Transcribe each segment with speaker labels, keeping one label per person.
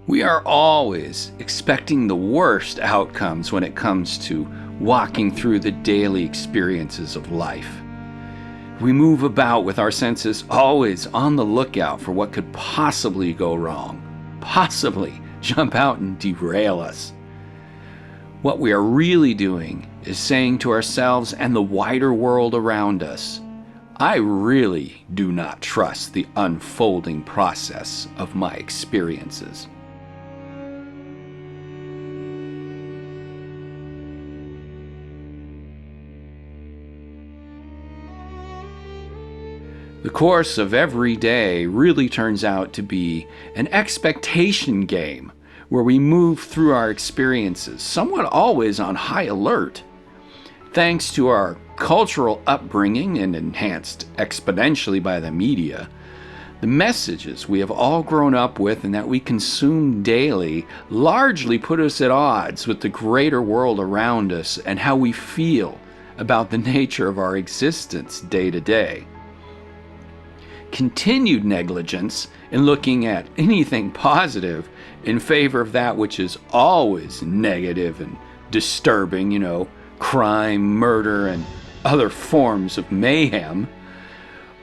Speaker 1: We are always expecting the worst outcomes when it comes to walking through the daily experiences of life. We move about with our senses always on the lookout for what could possibly go wrong, possibly jump out and derail us. What we are really doing is saying to ourselves and the wider world around us, I really do not trust the unfolding process of my experiences. The course of every day really turns out to be an expectation game where we move through our experiences, somewhat always on high alert. Thanks to our cultural upbringing and enhanced exponentially by the media, the messages we have all grown up with and that we consume daily largely put us at odds with the greater world around us and how we feel about the nature of our existence day to day. Continued negligence in looking at anything positive in favor of that which is always negative and disturbing, crime, murder, and other forms of mayhem,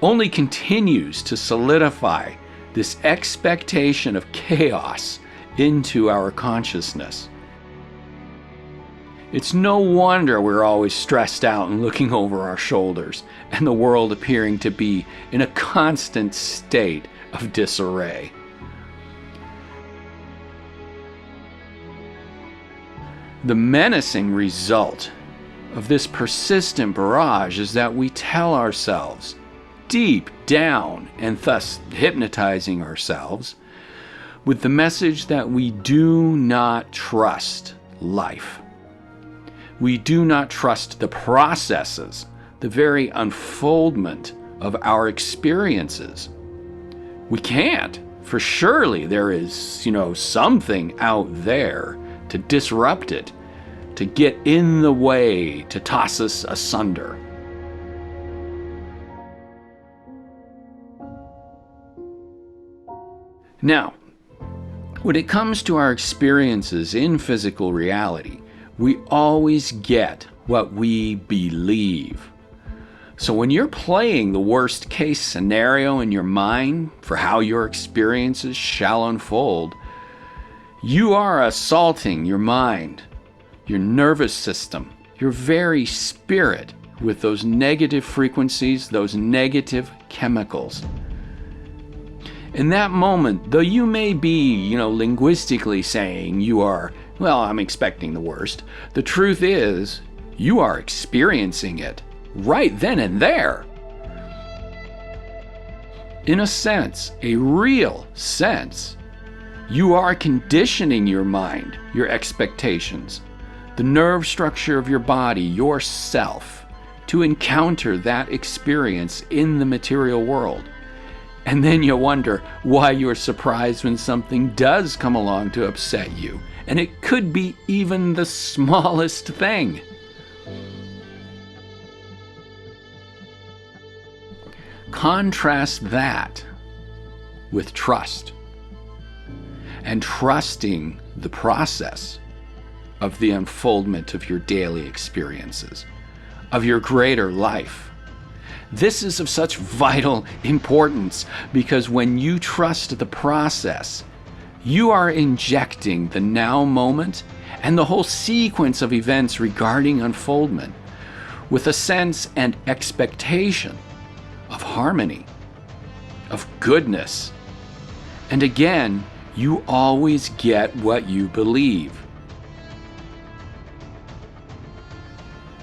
Speaker 1: only continues to solidify this expectation of chaos into our consciousness. It's no wonder we're always stressed out and looking over our shoulders, and the world appearing to be in a constant state of disarray. The menacing result of this persistent barrage is that we tell ourselves, deep down, and thus hypnotizing ourselves, with the message that we do not trust life. We do not trust the processes, the very unfoldment of our experiences. We can't, for surely there is, something out there to disrupt it, to get in the way, to toss us asunder. Now, when it comes to our experiences in physical reality, we always get what we believe. So when you're playing the worst case scenario in your mind for how your experiences shall unfold, you are assaulting your mind, your nervous system, your very spirit with those negative frequencies, those negative chemicals. In that moment, though you may be, linguistically saying you are, I'm expecting the worst, the truth is, you are experiencing it right then and there. In a sense, a real sense, you are conditioning your mind, your expectations, the nerve structure of your body, yourself, to encounter that experience in the material world. And then you wonder why you're surprised when something does come along to upset you. And it could be even the smallest thing. Contrast that with trust. And trusting the process of the unfoldment of your daily experiences, of your greater life. This is of such vital importance because when you trust the process, you are injecting the now moment and the whole sequence of events regarding unfoldment with a sense and expectation of harmony, of goodness. And again, you always get what you believe.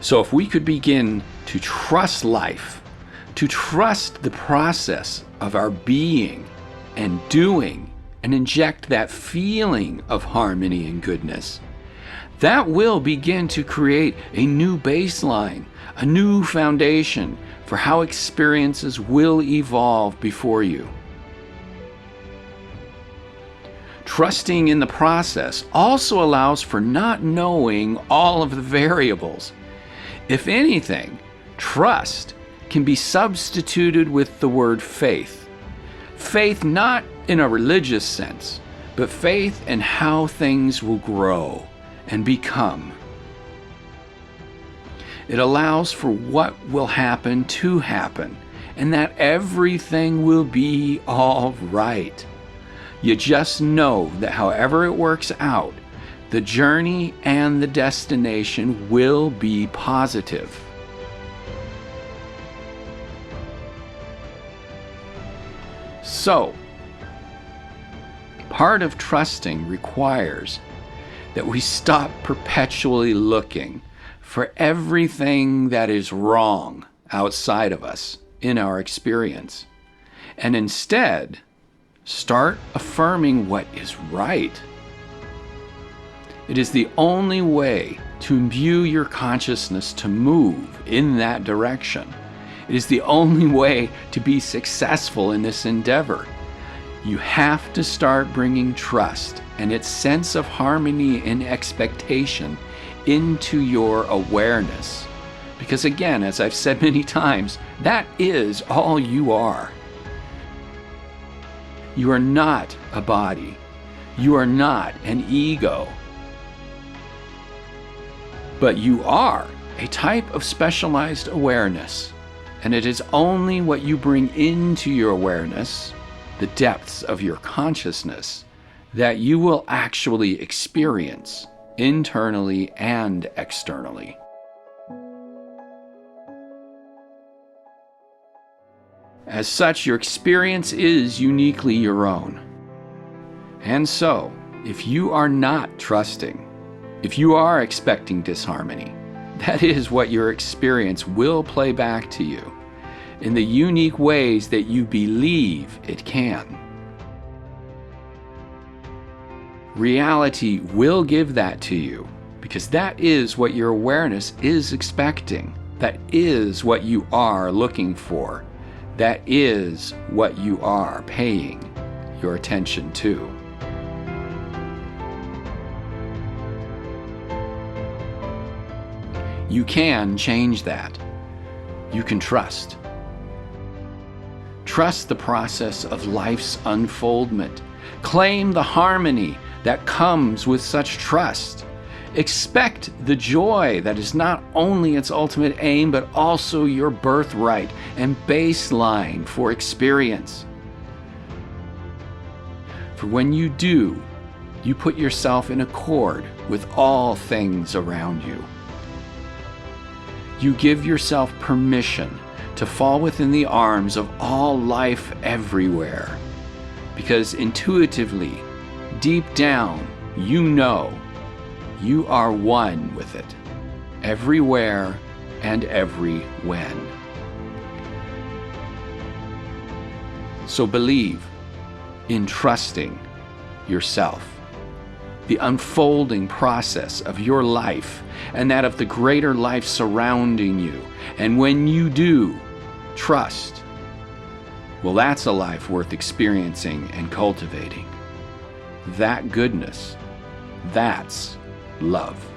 Speaker 1: So if we could begin to trust life, to trust the process of our being and doing, and inject that feeling of harmony and goodness, that will begin to create a new baseline, a new foundation for how experiences will evolve before you. Trusting in the process also allows for not knowing all of the variables. If anything, trust can be substituted with the word faith. Faith not in a religious sense, but faith in how things will grow and become. It allows for what will happen to happen, and that everything will be all right. You just know that however it works out, the journey and the destination will be positive. So, part of trusting requires that we stop perpetually looking for everything that is wrong outside of us in our experience, and instead start affirming what is right. It is the only way to imbue your consciousness to move in that direction. It is the only way to be successful in this endeavor. You have to start bringing trust and its sense of harmony and expectation into your awareness. Because again, as I've said many times, that is all you are. You are not a body. You are not an ego. But you are a type of specialized awareness, and it is only what you bring into your awareness, the depths of your consciousness, that you will actually experience internally and externally. As such, your experience is uniquely your own. And so, if you are not trusting, if you are expecting disharmony, that is what your experience will play back to you in the unique ways that you believe it can. Reality will give that to you because that is what your awareness is expecting. That is what you are looking for. That is what you are paying your attention to. You can change that. You can trust. Trust the process of life's unfoldment. Claim the harmony that comes with such trust. Expect the joy that is not only its ultimate aim, but also your birthright and baseline for experience. For when you do, you put yourself in accord with all things around you. You give yourself permission to fall within the arms of all life everywhere, because intuitively, deep down, you know you are one with it, everywhere and every when. So believe in trusting yourself, the unfolding process of your life and that of the greater life surrounding you. And when you do trust, well, that's a life worth experiencing and cultivating. That goodness, that's love.